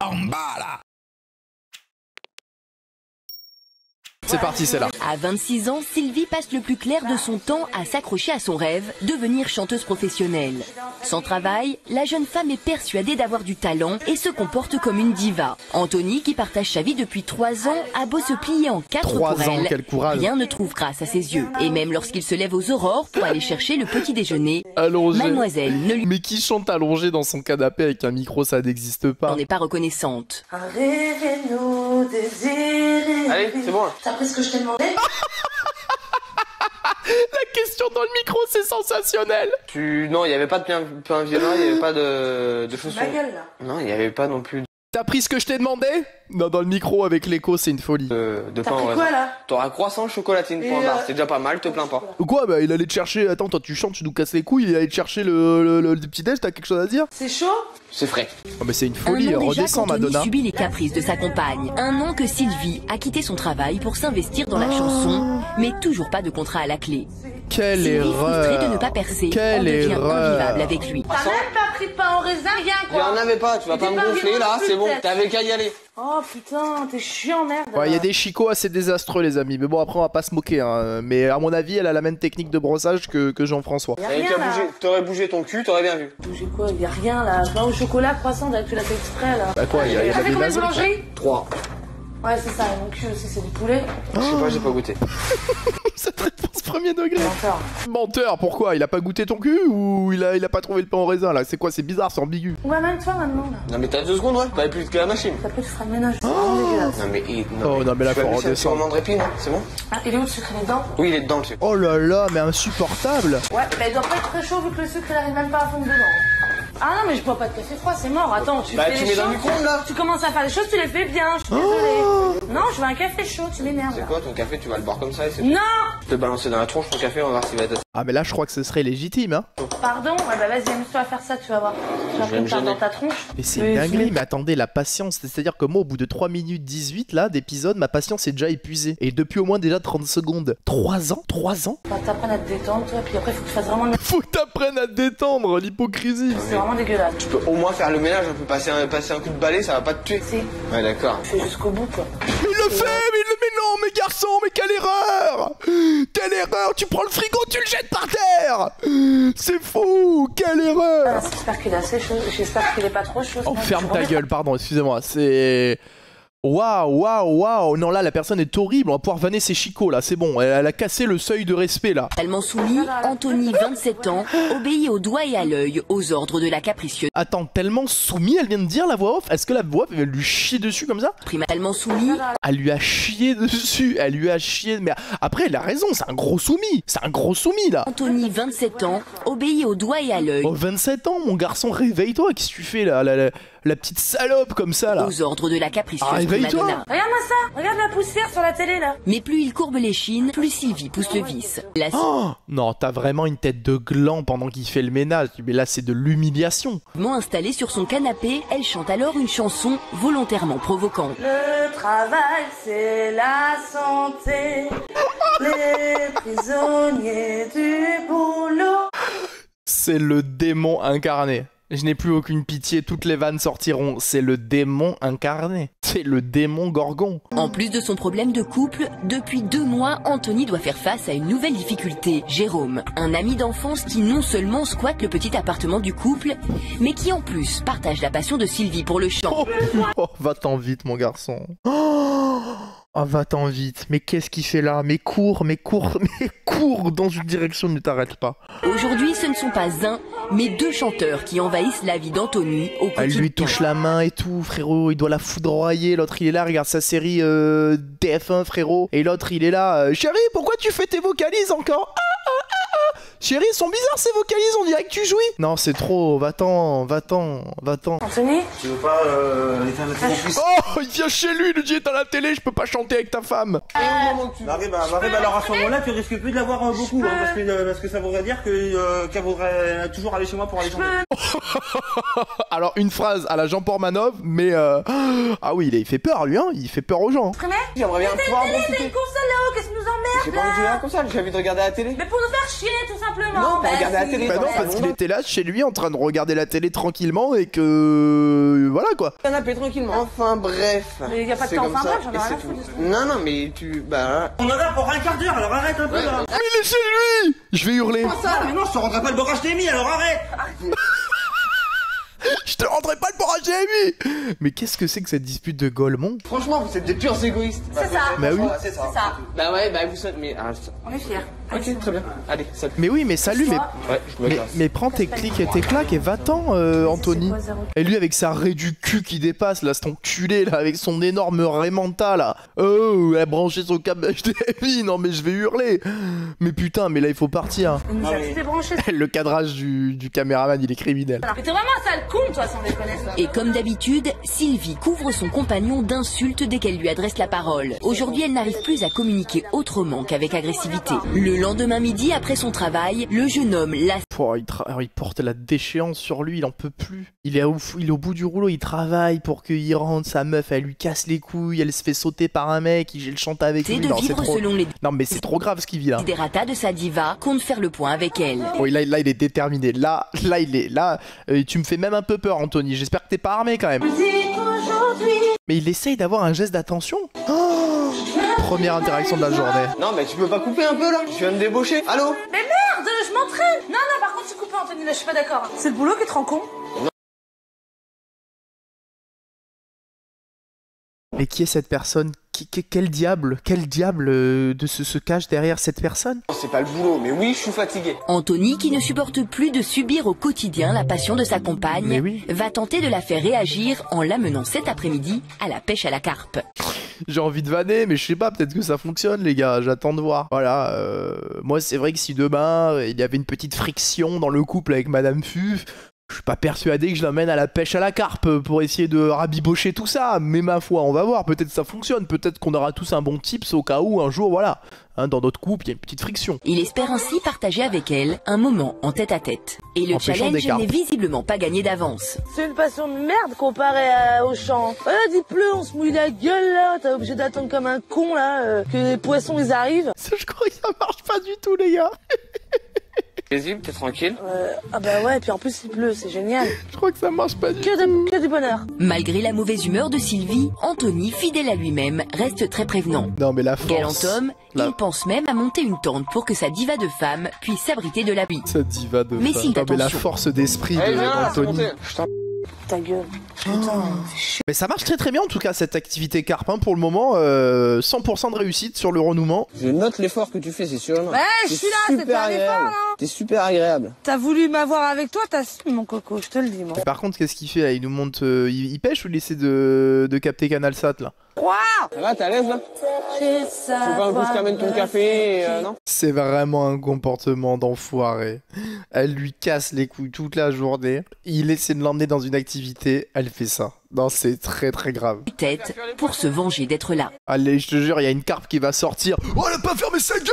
En bas là. C'est parti, c'est là. À 26 ans, Sylvie passe le plus clair de son temps à s'accrocher à son rêve, devenir chanteuse professionnelle. Sans travail, la jeune femme est persuadée d'avoir du talent et se comporte comme une diva. Anthony, qui partage sa vie depuis 3 ans, a beau se plier en 4 pour elle, quel courage. rien ne trouve grâce à ses yeux. Et même lorsqu'il se lève aux aurores pour aller chercher le petit déjeuner, Allongé. mademoiselle ne lui Mais qui chante allongé dans son canapé avec un micro, ça n'existe pas. en est pas reconnaissante. Rêvez-nous, désirez. Allez, c'est bon. T'as pris ce que je t'ai demandé? La question dans le micro, c'est sensationnel. Non, il n'y avait pas de pain violent, il n'y avait pas de chaussons. Ma gueule là. Non, il n'y avait pas non plus T'as pris ce que je t'ai demandé? Non, dans le micro avec l'écho, c'est une folie. de T'as pain pris au quoi raisin. là? T'auras croissant, chocolatine, Et point barre. C'est déjà pas mal, te plains pas. Quoi? Bah, il allait te chercher. Attends, toi, tu chantes, tu nous casses les couilles. Il allait te chercher le petit-déj, t'as quelque chose à dire? C'est chaud? C'est frais. Oh, mais c'est une Un folie, an déjà redescends, qu'Anthony Madonna. subit les caprices de sa compagne. Un an que Sylvie a quitté son travail pour s'investir dans la chanson, mais toujours pas de contrat à la clé. Quelle Sylvie, frustrée de ne erreur. pas percer, en Quelle devient erreur. invivable avec lui. T'as même pas pris de pain au raisin, rien Il y quoi. en avait pas, tu vas Mais pas t'es me pas gonfler vivant là, non plus, c'est bon. peut-être. T'avais qu'à y aller. Oh putain, t'es chiant merde. Ouais, il y a des chicots assez désastreux, les amis. Mais bon, après, on va pas se moquer. Hein. Mais à mon avis, elle a la même technique de brossage que Jean-François. Y'a T'avais rien qu'à là. bouger, t'aurais bougé ton cul, t'aurais bien vu. Bouger quoi? Y'a rien là. Pain au chocolat, croissant, tu l'as fait exprès là. Bah quoi, il y a T'as la fait combien de viennoiserie. boulangeries? 3. Ouais, c'est ça, mon cul aussi, c'est du poulet. Je sais pas, j'ai pas goûté. Cette réponse premier degré. Menteur. Menteur, pourquoi? Il a pas goûté ton cul ou il a pas trouvé le pain au raisin là? C'est quoi? C'est bizarre, c'est ambigu. Ouais, même toi maintenant là. Non mais t'as 2 secondes, ouais. T'avais plus que la machine. T'as plus de frein de ménage, c'est vraiment dégueulasse. Non mais, Oh, non, mais là, tu faut vas plus, ça, redescendre. Tu remanderais plus, non? C'est bon? Ah, il est où le sucre dedans? Oui, il est dedans, le sucre. Oh là là, mais insupportable. Ouais, bah il doit pas être très chaud vu que le sucre il arrive même pas à fondre dedans. Ah non, mais je bois pas de café froid, c'est mort. Attends, tu Bah, fais tu les mets dans choses. le micro-ondes, là. Tu commences à faire les choses, tu les fais bien, je suis désolée. Non, je veux un café chaud, tu m'énerves. C'est là. quoi ton café? Tu vas le boire comme ça et c'est Non! Je te balancer dans la tronche ton café, on va voir s'il va être. Ah mais là je crois que ce serait légitime hein. Pardon? Ouais, bah vas-y, amuse-toi à faire ça, tu vas voir. Tu vas vais me me faire gêner. dans ta tronche. Mais c'est Mais une dinguerie, c'est- mais attendez, la patience, c'est-à-dire que moi au bout de 3 minutes 18 là d'épisode, ma patience est déjà épuisée. Et depuis au moins déjà 30 secondes. 3 ans? 3 ans? Faut que t'apprennes à te détendre, toi, puis après, faut que tu fasses vraiment le... Faut que t'apprennes à te détendre, l'hypocrisie. C'est vraiment dégueulasse. Tu peux au moins faire le ménage, on peut passer un coup de balai, ça va pas te tuer. Si, Ouais, d'accord. tu fais jusqu'au bout, quoi. Mais il le fait, mais non, mais garçon, mais quelle erreur! Quelle erreur! Tu prends le frigo, tu le jettes par terre! C'est fou! Quelle erreur! J'espère qu'il est assez chaud, j'espère qu'il est pas trop chaud. Oh, sinon ferme tu ta remets- gueule, pardon, excusez-moi, c'est... Waouh. Non, là, la personne est horrible, on va pouvoir vanner ses chicots, là, c'est bon. Elle a cassé le seuil de respect, là. Tellement soumis, Anthony, 27 ans, obéit au doigt et à l'œil aux ordres de la capricieuse Attends, tellement soumis, elle vient de dire, la voix off? Est-ce que la voix off, elle va lui chier dessus comme ça? prima. Tellement soumis, Elle lui a chié dessus, elle lui a chié... Mais après, elle a raison, c'est un gros soumis, là. Anthony, 27 ans, obéit au doigt et à l'œil Oh, 27 ans, mon garçon, réveille-toi, qu'est-ce que tu fais, là, la petite salope comme ça, là? aux ordres de la capricieuse Ah, réveille-toi. prima donna. Regarde-moi ça, regarde la poussière sur la télé, là. Mais plus il courbe les chines, plus Sylvie pousse le vice. La Oh non, t'as vraiment une tête de gland pendant qu'il fait le ménage, mais là, c'est de l'humiliation. suivement installée sur son canapé, elle chante alors une chanson volontairement provocante. Le travail, c'est la santé. Les prisonniers du boulot. C'est le démon incarné. Je n'ai plus aucune pitié, toutes les vannes sortiront. C'est le démon incarné. C'est le démon gorgon. En plus de son problème de couple, depuis 2 mois, Anthony doit faire face à une nouvelle difficulté. Jérôme, un ami d'enfance qui non seulement squatte le petit appartement du couple, mais qui en plus partage la passion de Sylvie pour le chant. Oh, va-t'en vite, mon garçon. Oh, va-t'en vite. Mais qu'est-ce qu'il fait là? Mais cours dans une direction, ne t'arrête pas. Aujourd'hui, ce ne sont pas un, mais 2 chanteurs qui envahissent la vie d'Anthony au Elle quotidien. lui touche la main et tout, frérot. Il doit la foudroyer. L'autre, il est là, regarde sa série TF1, frérot. Et l'autre, il est là. Chérie, pourquoi tu fais tes vocalises encore? Chérie, ils sont bizarres ces vocalises, on dirait que tu jouis. Non, c'est trop. Va-t'en. Anthony? Tu veux pas éteindre la télé plus? Oh, il vient chez lui, il lui dit éteins la télé, je peux pas chanter avec ta femme. Marie, alors à ce moment-là, tu risques plus de l'avoir beaucoup, hein, parce que ça voudrait dire qu'elle voudrait toujours aller chez moi pour aller chanter. Alors, une phrase à la Jean-Paul Manov, mais ah oui, il fait peur, lui, hein. Il fait peur aux gens. Primaire? J'aimerais bien pouvoir en T'es profiter. une console là-haut, qu'est-ce qui nous emmerde J'ai pas envie de jouer comme ça, j'ai envie de regarder la télé. Mais pour nous faire chier, tout simplement. Non, pour regarder la télé. Bah non, parce qu'il était là chez lui en train de regarder la télé tranquillement et que... Voilà quoi. Canapé tranquillement. Enfin bref. Mais y a pas de C'est temps, comme enfin ça, bref, j'en ai et rien c'est à foutre. tout. Non, non, mais tu... Bah... On en a pour un quart d'heure, alors arrête un peu là. Mais il est chez lui. Je vais hurler. Ça, mais non, je te rendrai pas le beurre HDMI, alors arrête. Je te rendrai pas le bras HDMI. Mais qu'est-ce que c'est que cette dispute de Golemont? Franchement, vous êtes des purs égoïstes. C'est ça. Bah oui. C'est ça. C'est ça. Bah ouais, bah vous savez, mais... Ah, On est fiers. ok, très bien. Allez, salut. Mais oui, mais salut, mais... Ouais, je me casse. Mais prends tes clics et tes claques et va-t'en, Anthony. Et lui avec sa raie du cul qui dépasse, là, cet enculé, là, avec son énorme raie mentale, là. Oh, elle a branché son câble HDMI, non mais je vais hurler. Mais putain, mais là il faut partir. Il nous a tout débranché. Le cadrage du caméraman, il est criminel. Mais t'es vraiment un sale con, toi, sans déconner. Et comme d'habitude, Sylvie couvre son compagnon d'insultes dès qu'elle lui adresse la parole. Aujourd'hui, elle n'arrive plus à communiquer autrement qu'avec agressivité. Le lendemain midi, après son travail, le jeune homme la... Il porte la déchéance sur lui, il en peut plus. Il est au bout du rouleau, il travaille pour qu'il rentre, sa meuf, elle lui casse les couilles, elle se fait sauter par un mec, il le chante avec lui. de Non, c'est vivre trop... selon les Non mais c'est trop grave ce qu'il vit là. desiderata de sa diva, compte faire le point avec elle. Oui, là il est déterminé. Là il est là. Tu me fais même un peu peur, Anthony. J'espère que t'es pas armé quand même. Mais il essaye d'avoir un geste d'attention. Oh, première interaction de la journée. Non, mais tu peux pas couper un peu là? Je viens de débaucher. Allô? Mais merde, je m'entraîne. Non, non, par contre, tu coupes, Anthony, là, je suis pas d'accord. C'est le boulot qui te rend con. Mais qui est cette personne? Quel diable se cache derrière cette personne? C'est pas le boulot, mais oui, je suis fatigué. Anthony, qui ne supporte plus de subir au quotidien la passion de sa compagne, Mais oui. va tenter de la faire réagir en l'amenant cet après-midi à la pêche à la carpe. J'ai envie de vanner, mais je sais pas, peut-être que ça fonctionne, les gars. J'attends de voir. Voilà. Moi, c'est vrai que si demain il y avait une petite friction dans le couple avec Madame Fuf, je suis pas persuadé que je l'emmène à la pêche à la carpe pour essayer de rabibocher tout ça. Mais ma foi, on va voir. Peut-être ça fonctionne. Peut-être qu'on aura tous un bon tips au cas où un jour, voilà. Hein, dans notre couple, il y a une petite friction. Il espère ainsi partager avec elle un moment en tête-à-tête. Et le En pêchant des challenge carpes. n'est visiblement pas gagné d'avance. C'est une passion de merde comparé au champ. Voilà, il pleut, on se mouille la gueule là. T'es obligé d'attendre comme un con là que les poissons ils arrivent. Je crois que ça marche pas du tout, les gars. Paisible, t'es tranquille. Ah bah ouais, puis en plus il pleut, c'est génial. Je crois que ça marche pas du tout. Que du bonheur. Malgré la mauvaise humeur de Sylvie, Anthony, fidèle à lui-même, reste très prévenant. Non, mais la Galant force. homme, il pense même à monter une tente pour que sa diva de femme puisse s'abriter de la pluie. Ça diva de Mais femme. si, Non, mais la attention. force d'esprit Allez, viens là, c'est d'Anthony. monté. Je t'en... Ta gueule. Mais ça marche très très bien en tout cas cette activité carpe hein, pour le moment. 100% de réussite sur le renouement. Je note l'effort que tu fais, c'est sûr. Ouais, je suis là, c'est pas un effort, non? T'es super agréable. T'as voulu m'avoir avec toi, t'as su mon coco, je te le dis moi. Par contre, qu'est-ce qu'il fait là? Il nous montre. Il pêche ou il essaie de capter CanalSat là? Ça va, t'es à l'aise là? Tu veux pas un coup je t'amène ton café non? C'est vraiment un comportement d'enfoiré. Elle lui casse les couilles toute la journée. Il essaie de l'emmener dans une activité. Elle fait ça. Non, c'est très très grave. Tête pour se venger d'être là. Allez, je te jure, il y a une carpe qui va sortir. Oh, elle a pas fermé sa gueule,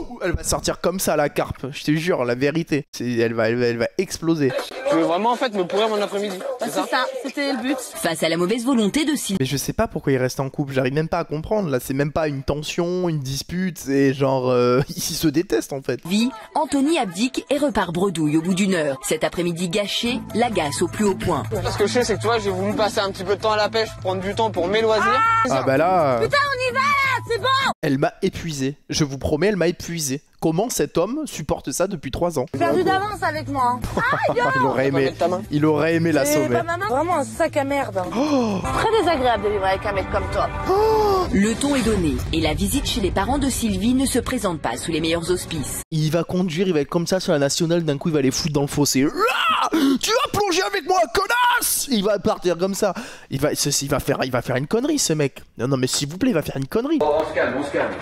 oh! Elle va sortir comme ça, la carpe. Je te jure, la vérité. Elle va exploser. Tu veux vraiment en fait me pourrir mon après-midi? Bah, c'est ça, c'était le but. Face à la mauvaise volonté de Sylvie, Mais je sais pas pourquoi ils restent en couple. J'arrive même pas à comprendre. Là, c'est même pas une tension, une dispute. C'est genre, ils se détestent en fait. Anthony abdique et repart bredouille au bout d'une heure. Cet après-midi gâché l'agace au plus haut point. Ce que je sais, c'est que toi, j'ai voulu passer un petit peu de temps à la pêche, prendre du temps pour mes loisirs. Ah bah là. Putain, on y va là, c'est bon. Elle m'a épuisé. Je vous promets, elle m'a épuisé. Comment cet homme supporte ça depuis 3 ans? Perdu d'avance avec moi. Il aurait aimé. Il aurait aimé la C'est sauver. pas ma main. Vraiment un sac à merde. Très désagréable de vivre avec un mec comme toi. Le ton est donné et la visite chez les parents de Sylvie ne se présente pas sous les meilleurs auspices. Il va conduire, il va être comme ça sur la nationale. D'un coup, il va les foutre dans le fossé. Ah, tu vas plonger avec moi, connasse! Il va partir comme ça. Il va faire une connerie, ce mec. Non, mais s'il vous plaît, il va faire une connerie. On se calme, on se calme.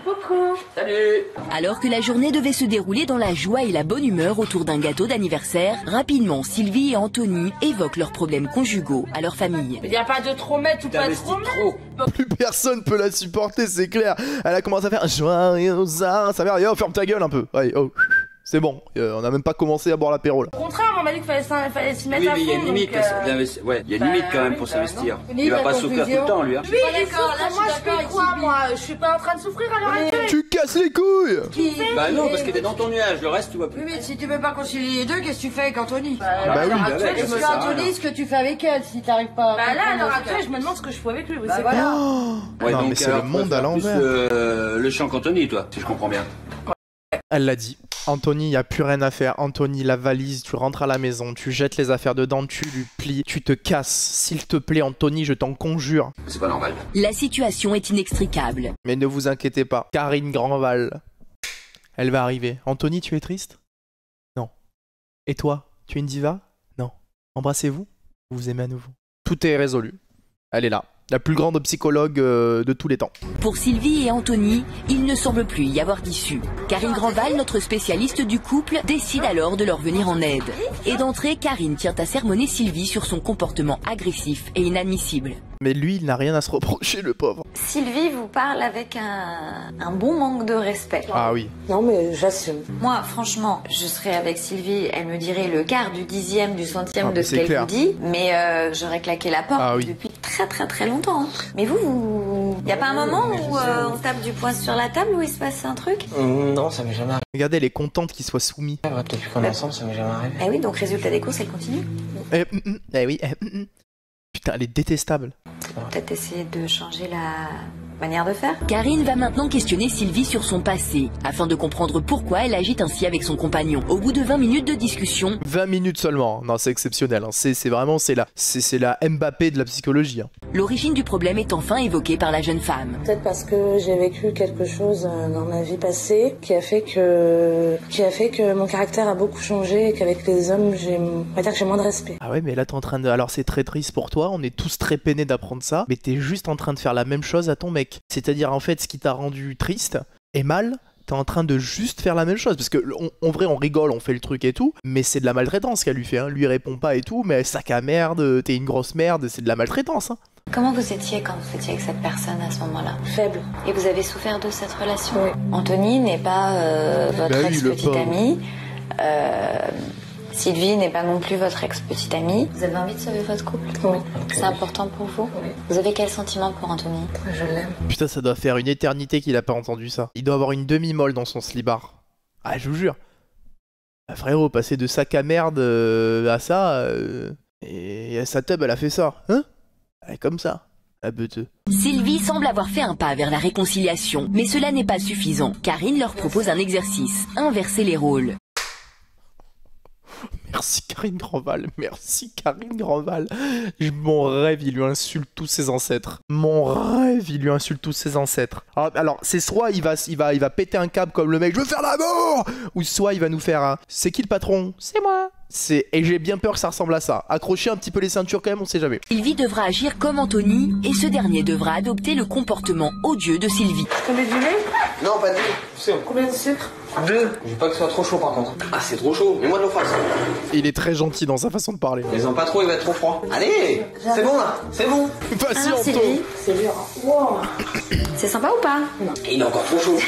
Coucou. Salut. Alors que la journée devait se dérouler dans la joie et la bonne humeur autour d'un gâteau d'anniversaire, rapidement Sylvie et Anthony évoquent leurs problèmes conjugaux à leur famille. Il y a pas de trop mettre ou pas de trop mettre. Plus personne peut la supporter, c'est clair. Elle a commencé à faire joyeux, ça va, ferme ta gueule un peu. Allez, oh. C'est bon, on a même pas commencé à boire l'apéro là. Au contraire, on m'a dit qu'il fallait s'y mettre Oui, à mais il y a fond, une limite. donc, Ouais, il y a une limite quand même pour s'investir. Il va pas souffrir tout le temps, lui. Hein. Oui, mais sauf que moi, je fais quoi, moi? Je suis pas en train de souffrir à l'heure actuelle. Tu casses les couilles. Bah non, parce qu'il est dans ton nuage, le reste tu vois plus. Oui, mais si tu veux pas concilier les deux, qu'est-ce que tu fais avec Anthony? Bah oui. Est-ce que Anthony, ce que tu fais avec elle, si t'arrives pas à... Bah là, à l'heure actuelle, je me demande ce que je fais avec lui. Bah voilà. Ouais, Non, donc, mais c'est le alors, monde tu vas à faire plus, l'envers. le chant qu'Anthony, toi, si je comprends bien. Elle l'a dit. Anthony, y a plus rien à faire. Anthony, la valise, tu rentres à la maison, tu jettes les affaires dedans, tu lui plies, tu te casses. S'il te plaît, Anthony, je t'en conjure. C'est pas normal. La situation est inextricable. Mais ne vous inquiétez pas, Karine Grandval, elle va arriver. Anthony, tu es triste? Non. Et toi, tu es une diva? Non. Embrassez-vous? Vous vous aimez à nouveau? Tout est résolu. Elle est là. La plus grande psychologue de tous les temps. Pour Sylvie et Anthony, il ne semble plus y avoir d'issue. Karine Grandval, notre spécialiste du couple, décide alors de leur venir en aide. Et d'entrée, Karine tient à sermonner Sylvie sur son comportement agressif et inadmissible. Mais lui, il n'a rien à se reprocher, le pauvre. Sylvie vous parle avec un bon manque de respect. Ah oui. Non, mais j'assume. Moi, franchement, je serais avec Sylvie, elle me dirait le quart du dixième, du centième Ah, de mais ce c'est qu'elle clair. vous dit, mais j'aurais claqué la porte Ah oui. depuis très longtemps. Hein. Mais vous... Y a pas un moment où on tape du poing sur la table où il se passe un truc? Non, ça m'est jamais arrivé. Regardez, elle est contente qu'il soit soumis. Depuis qu'on est ensemble, ça m'est jamais arrivé. Eh oui, donc résultat des courses, elle continue. Eh oui. Putain, elle est détestable. Peut-être essayer de changer la manière de faire. Karine va maintenant questionner Sylvie sur son passé, afin de comprendre pourquoi elle agit ainsi avec son compagnon. Au bout de 20 minutes de discussion, 20 minutes seulement. Non, c'est exceptionnel. Hein. C'est vraiment, c'est la Mbappé de la psychologie. Hein. l'origine du problème est enfin évoquée par la jeune femme. Peut-être parce que j'ai vécu quelque chose dans ma vie passée qui a fait que mon caractère a beaucoup changé et qu'avec les hommes, on va dire que j'ai moins de respect. Ah ouais, mais là t'es en train de... Alors c'est très triste pour toi, on est tous très peinés d'apprendre ça, mais t'es juste en train de faire la même chose à ton mec. C'est-à-dire en fait ce qui t'a rendu triste et mal, t'es en train de juste faire la même chose. Parce que en vrai on rigole, on fait le truc et tout, mais c'est de la maltraitance qu'elle lui fait. Hein. Lui il répond pas et tout, mais sac à merde, t'es une grosse merde, c'est de la maltraitance. Hein. Comment vous étiez quand vous étiez avec cette personne à ce moment-là? Faible. Et vous avez souffert de cette relation? Oui. Anthony n'est pas votre Bah oui, ex-petite amie. Sylvie n'est pas non plus votre ex-petite amie. Vous avez envie de sauver votre couple? Oui. C'est important pour vous? Oui. Vous avez quel sentiment pour Anthony? Je l'aime. Putain, ça doit faire une éternité qu'il a pas entendu ça. Il doit avoir une demi-molle dans son slibard. Ah, je vous jure. Ah, frérot, passer de sac à merde à ça, et sa tub, elle a fait ça. Hein? Elle est comme ça. La beuteux. Sylvie semble avoir fait un pas vers la réconciliation, mais cela n'est pas suffisant. Karine leur propose un exercice, inverser les rôles. Merci Karine Grandval, merci Karine Grandval. Mon rêve, il lui insulte tous ses ancêtres. Mon rêve, il lui insulte tous ses ancêtres. Alors c'est soit il va péter un câble comme le mec, je veux faire l'amour, ou soit il va nous faire un, c'est qui le patron? C'est moi. Et j'ai bien peur que ça ressemble à ça. Accrocher un petit peu les ceintures quand même, on sait jamais. Sylvie devra agir comme Anthony, et ce dernier devra adopter le comportement odieux de Sylvie. Tu mets du lait? Non, pas de lait. C'est Combien de sucre? 2. Je veux pas que ce soit trop chaud par contre. Ah, c'est trop chaud. Mets-moi de l'eau froide. Il est très gentil dans sa façon de parler. Mais en pas trop, il va être trop froid. Allez, c'est bon là, c'est bon. Vas-y Alors Anto. Sylvie, C'est dur. Wow. c'est sympa ou pas? Et il est encore trop chaud.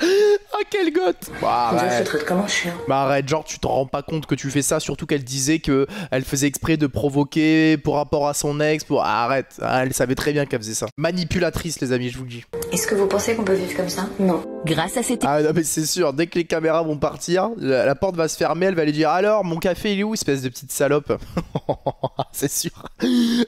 Ah quel goth. Bah, Je arrête. traite comme un chien. Bah arrête, genre tu te rends pas compte que tu fais ça, surtout qu'elle disait que elle faisait exprès de provoquer pour rapport à son ex, pour... Ah, arrête, elle savait très bien qu'elle faisait ça. Manipulatrice les amis, je vous le dis. Est-ce que vous pensez qu'on peut vivre comme ça? Non. Grâce à cette Ah non mais c'est sûr, dès que les caméras vont partir, la porte va se fermer, elle va lui dire alors mon café il est où, espèce de petite salope. C'est sûr.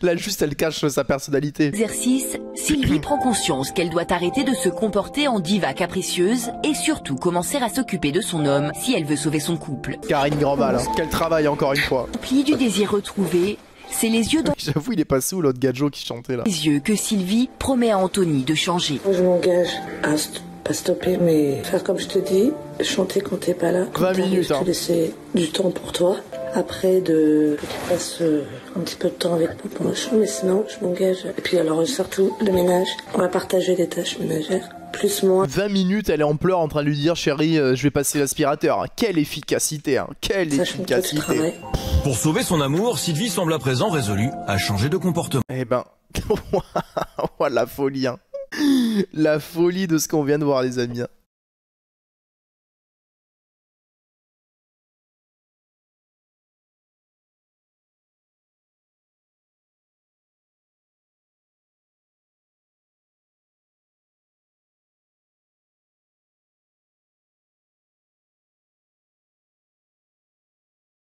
Là juste elle cache sa personnalité. exercice, Sylvie prend conscience qu'elle doit arrêter de se comporter en diva capricieuse et surtout commencer à s'occuper de son homme si elle veut sauver son couple. Karine Grandval, hein. Quel travail encore une fois. Pli du désir retrouvé, c'est les yeux dans J'avoue il est pas sous l'autre gadjo qui chantait là. les yeux que Sylvie promet à Anthony de changer. Moi, je m'engage à pas stopper, mais faire comme je te dis, chanter quand t'es pas là. Quand 20 minutes, t'arrives, hein. te laisser du temps pour toi. Après, que tu passes un petit peu de temps avec moi pour le chant, mais sinon, je m'engage. Et puis alors, surtout, le ménage. On va partager les tâches ménagères. Plus moi. 20 minutes, elle est en pleurs en train de lui dire chérie, je vais passer l'aspirateur. Quelle efficacité, hein. Quelle Sachant que toi, tu efficacité. travailles. Pour sauver son amour, Sylvie semble à présent résolue à changer de comportement. Eh ben, oh, la folie, hein. La folie de ce qu'on vient de voir les amis. Hein.